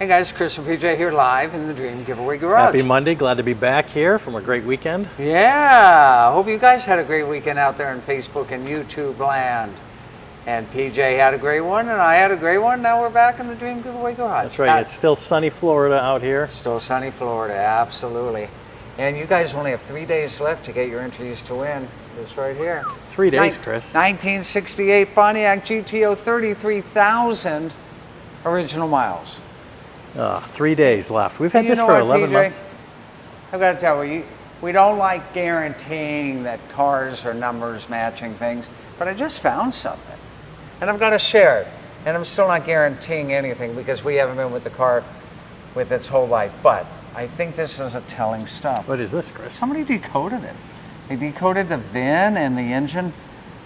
Hey guys, Chris and PJ here live in the Dream Giveaway Garage. Happy Monday, glad to be back here from a great weekend. Yeah, hope you guys had a great weekend out there in Facebook and YouTube land. And PJ had a great one and I had a great one. Now we're back in the Dream Giveaway Garage. That's right, it's still sunny Florida out here. Still sunny Florida, absolutely. And you guys only have 3 days left to get your entries to win. This right here. 3 days, Chris. 1968 Pontiac GTO 33,000 original miles. 3 days left. We've had this for 11 months. I've got to tell you, we don't like guaranteeing that cars or numbers matching things, but I just found something. And I've got to share it. And I'm still not guaranteeing anything because we haven't been with the car with its whole life. But I think this is a telling stuff. What is this, Chris? Somebody decoded it. They decoded the VIN and the engine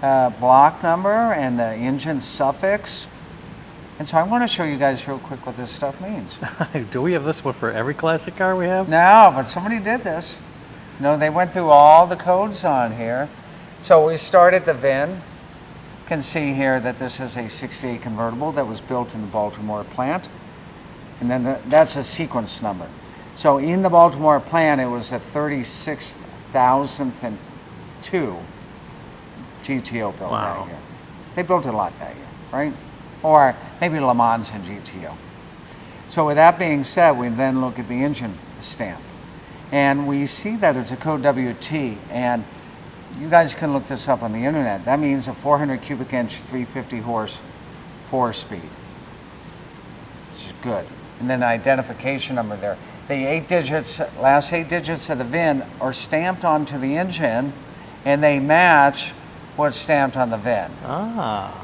block number and the engine suffix. And so I want to show you guys real quick what this stuff means. Do we have this one for every classic car we have? No, but somebody did this. You know, they went through all the codes on here. So we started the VIN. You can see here that this is a 68 convertible that was built in the Baltimore plant. And then that's a sequence number. So in the Baltimore plant, it was a 36,002 GTO built that year. They built a lot that year, right? Or maybe Le Mans and GTO. So with that being said, we then look at the engine stamp. And we see that it's a code WT, and you guys can look this up on the internet. That means a 400 cubic inch, 350 horse, 4-speed. Which is good. And then the identification number there. The last 8 digits of the VIN are stamped onto the engine, and they match what's stamped on the VIN.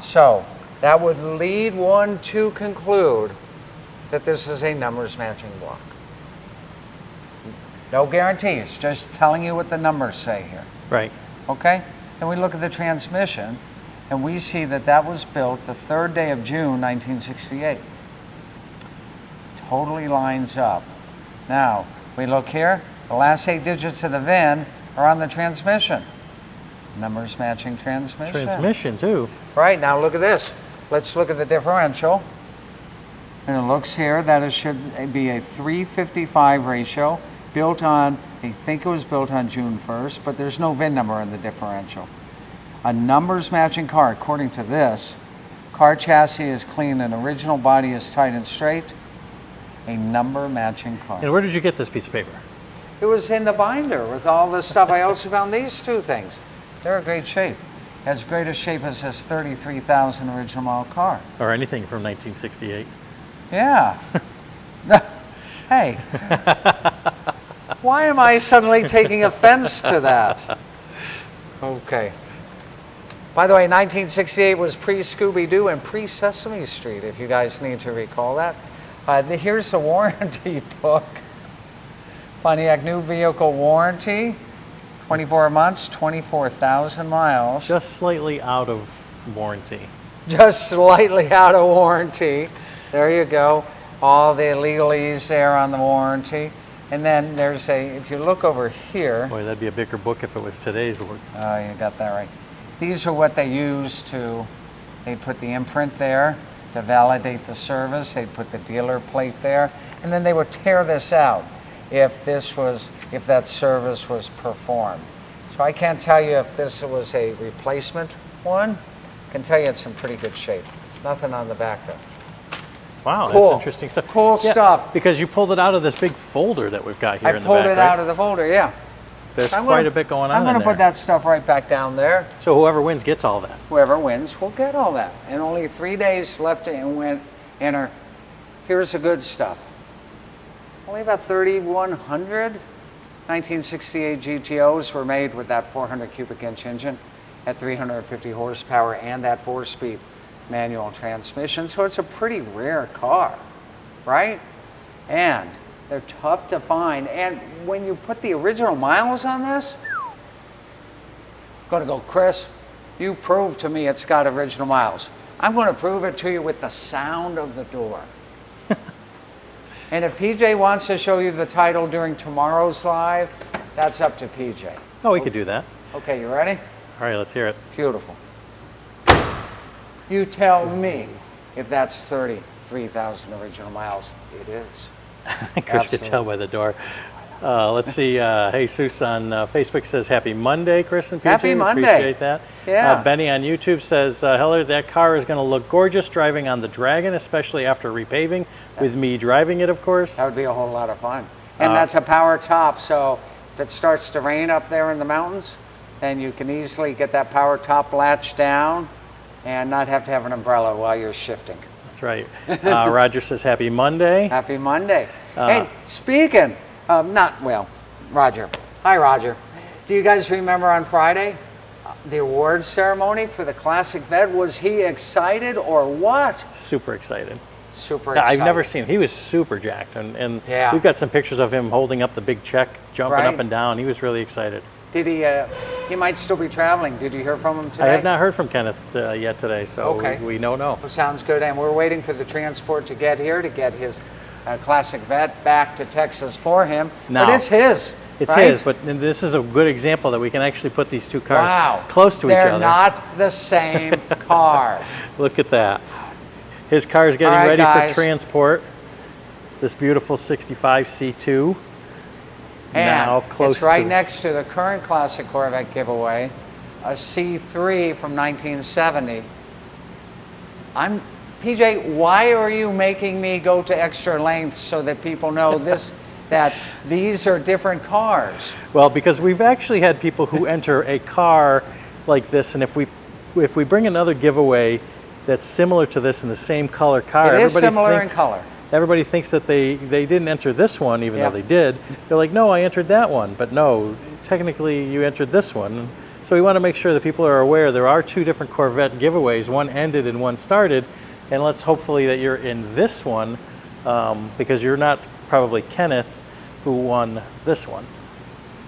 So that would lead one to conclude that this is a numbers matching block. No guarantees, just telling you what the numbers say here. Right. Okay? And we look at the transmission, and we see that that was built the 3rd day of June, 1968. Totally lines up. Now, we look here, the last 8 digits of the VIN are on the transmission. Numbers matching transmission. Transmission, too. Right, now look at this. Let's look at the differential. And it looks here that it should be a 355 ratio built on, I think it was built on June 1st, but there's no VIN number in the differential. A numbers matching car, according to this, car chassis is clean and original body is tight and straight. A number matching car. And where did you get this piece of paper? It was in the binder with all this stuff. I also found these 2 things. They're in great shape. As great a shape as this 33,000 original mile car. Or anything from 1968. Yeah. Hey. Why am I suddenly taking offense to that? Okay. By the way, 1968 was pre-Scooby-Doo and pre-Sesame Street, if you guys need to recall that. Here's the warranty book. Pontiac new vehicle warranty. 24 months, 24,000 miles. Just slightly out of warranty. Just slightly out of warranty. There you go. All the legalese there on the warranty. And then there's if you look over here. Boy, that'd be a bigger book if it was today's book. Oh, you got that right. These are what they use they put the imprint there to validate the service. They'd put the dealer plate there. And then they would tear this out if that service was performed. So I can't tell you if this was a replacement one. I can tell you it's in pretty good shape. Nothing on the back though. Wow, cool. That's interesting stuff. Cool stuff. Because you pulled it out of this big folder that we've got here in the back, I pulled it out of the folder, yeah. There's quite a bit going on. I'm going to put that stuff right back down there. So whoever wins gets all that. Whoever wins will get all that. And only 3 days left to enter. Here's the good stuff. Only about 3,100 1968 GTOs were made with that 400 cubic inch engine at 350 horsepower and that 4-speed manual transmission. So it's a pretty rare car, right? And they're tough to find. And when you put the original miles on this, I'm going to go, Chris, you prove to me it's got original miles. I'm going to prove it to you with the sound of the door. And if PJ wants to show you the title during tomorrow's live, that's up to PJ. Oh, we could do that. Okay, you ready? All right, let's hear it. Beautiful. You tell me if that's 33,000 33,000 original miles. It is. Chris could tell by the door. Let's see. Jesus on Facebook says, "Happy Monday, Chris and PJ." Happy Monday. Appreciate that. Yeah. Benny on YouTube says, "Heller, that car is going to look gorgeous driving on the Dragon, especially after repaving. With me driving it, of course." That would be a whole lot of fun. And that's a power top, so if it starts to rain up there in the mountains, then you can easily get that power top latch down and not have to have an umbrella while you're shifting. That's right. Roger says, "Happy Monday." Happy Monday. Hey, speaking of, Roger. Hi, Roger. Do you guys remember on Friday, the awards ceremony for the Classic Vet? Was he excited or what? Super excited. Super excited. I've never seen him. He was super jacked. And Yeah. we've got some pictures of him holding up the big check, jumping Right. up and down. He was really excited. Did he might still be traveling. Did you hear from him today? I have not heard from Kenneth yet today, so Okay. we don't know. Well, sounds good. And we're waiting for the transport to get here to get his Classic Vet back to Texas for him. Now, but it's his. It's right? his, but this is a good example that we can actually put these two cars Wow. close to each They're other. not the same car. Look at that. His car is getting All right, ready guys. for transport. This beautiful 65 C2. And now close it's right to next to the current Classic Corvette giveaway, a C3 from 1970. PJ, why are you making me go to extra lengths so that people know that these are different cars? Well, because we've actually had people who enter a car like this, and if we bring another giveaway that's similar to this in the same color car, It is similar in color. Everybody thinks that they didn't enter this one, even Yeah. though they did. They're like, no, I entered that one. But no, technically you entered this one. So we want to make sure that people are aware there are two different Corvette giveaways. One ended and one started. And let's hopefully that you're in this one because you're not probably Kenneth who won this one.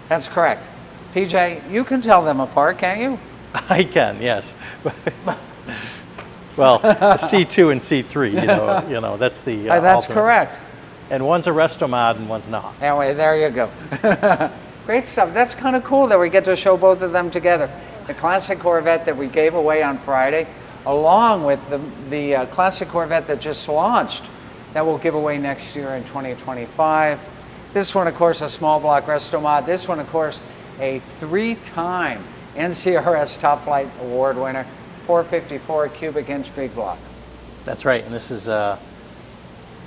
That's correct. PJ, you can tell them apart, can't you? I can, yes. Well, C2 and C3, you know, that's the That's ultimate. correct. And one's a resto mod and one's not. Anyway, there you go. Great stuff. That's kind of cool that we get to show both of them together. The Classic Corvette that we gave away on Friday, along with the Classic Corvette that just launched, that we'll give away next year in 2025. This one, of course, a small block resto mod. This one, of course, a 3-time NCRS Top Flight Award winner. 454 cubic inch big block. That's right, and this is Yeah,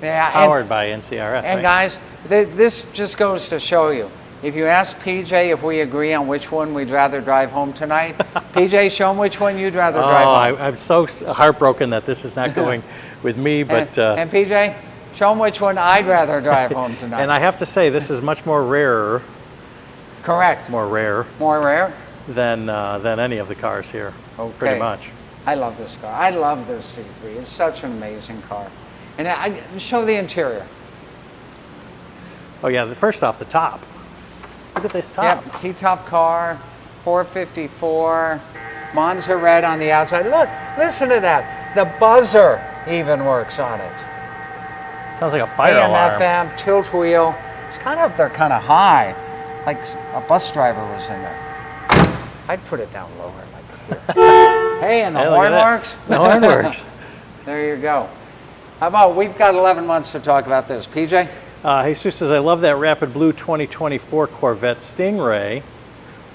powered by NCRS. and right? guys, this just goes to show you. If you ask PJ if we agree on which one we'd rather drive home tonight, PJ, show him which one you'd rather drive home. I'm so heartbroken that this is not going with me, but and PJ, show him which one I'd rather drive home tonight. and I have to say this is much more rare, Correct. more rare More rare? than any of the cars here. Okay. Pretty much. I love this car. I love this C3. It's such an amazing car. And I show the interior. Oh yeah, first off the top. Look at this top. Yep, T-top car, 454, Monza red on the outside. Look, listen to that. The buzzer even works on it. Sounds like a fire AM, alarm. FM, tilt wheel. It's kind of up there, kind of high, like a bus driver was in there. I'd put it down lower, like here. Hey, and the Hey, look horn at that. works? The horn works. There you go. How about, we've got 11 months to talk about this. PJ? Jesus says, I love that Rapid Blue 2024 Corvette Stingray,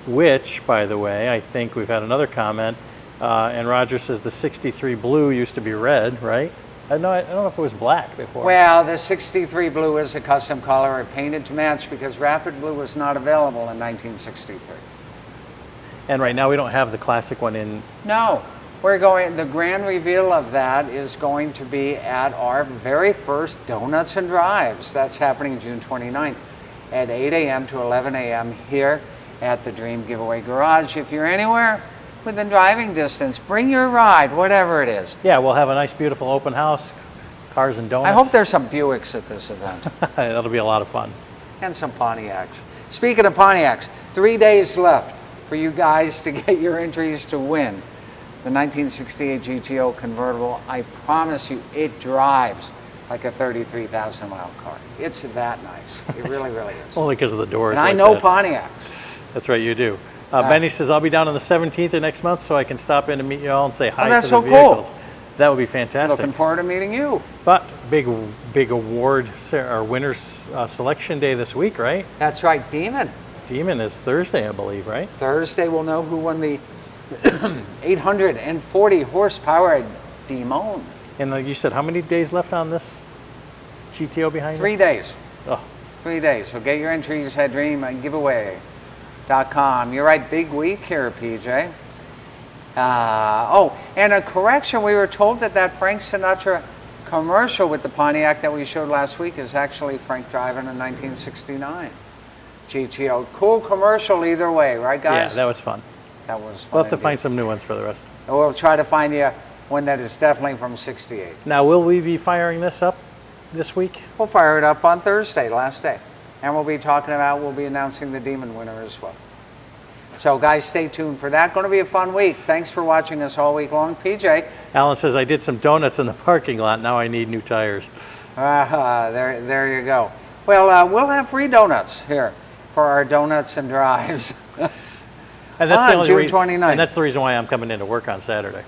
which, by the way, I think we've had another comment, and Roger says the 63 Blue used to be red, right? I don't know if it was black before. Well, the 63 Blue is a custom color and painted to match because Rapid Blue was not available in 1963. And right now we don't have the classic one in. No, the grand reveal of that is going to be at our very first Donuts and Drives. That's happening June 29th at 8 a.m. to 11 a.m. here at the Dream Giveaway Garage. If you're anywhere within driving distance, bring your ride, whatever it is. Yeah, we'll have a nice, beautiful open house, cars and donuts. I hope there's some Buicks at this event. That'll be a lot of fun. And some Pontiacs. Speaking of Pontiacs, 3 days left for you guys to get your entries to win the 1968 GTO Convertible. I promise you, it drives like a 33,000 mile car. It's that nice. It really, really is. Only because of the doors. And I like know that. Pontiacs. That's right, you do. Benny says, I'll be down on the 17th of next month so I can stop in and meet you all and say hi that's to the so cool. vehicles. That would be fantastic. Looking forward to meeting you. But big award or winners selection day this week, right? That's right, Demon. Demon is Thursday, I believe, right? Thursday we'll know who won the 840 horsepower Demon. And like you said, how many days left on this GTO behind 3 you? days. Oh, 3 days. So get your entries at dreamgiveaway.com. You're right, big week here, PJ. And a correction, we were told that Frank Sinatra commercial with the Pontiac that we showed last week is actually Frank driving a 1969 GTO. Cool commercial either way, right guys? yeah, that was fun. That was fun. We'll have to indeed. find some new ones for the rest. And we'll try to find you one that is definitely from 68. Now, will we be firing this up this week? We'll fire it up on Thursday, last day. And we'll be announcing the Demon winner as well. So guys, stay tuned for that. Going to be a fun week. Thanks for watching us all week long. PJ. Alan says, I did some donuts in the parking lot. Now I need new tires. There you go. Well, we'll have free donuts here for our donuts and drives. And that's the only June reason. 29th. And that's the reason why I'm coming into work on Saturday.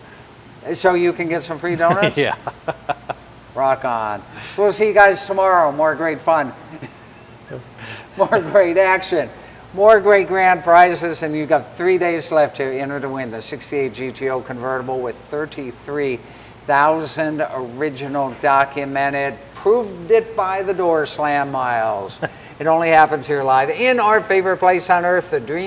So you can get some free donuts? Yeah. Rock on. We'll see you guys tomorrow. More great fun. More great action. More great grand prizes. And you've got 3 days left to enter to win the 68 GTO Convertible with 33,000 original documented. Proved it by the door slam miles. It only happens here live in our favorite place on earth, the Dream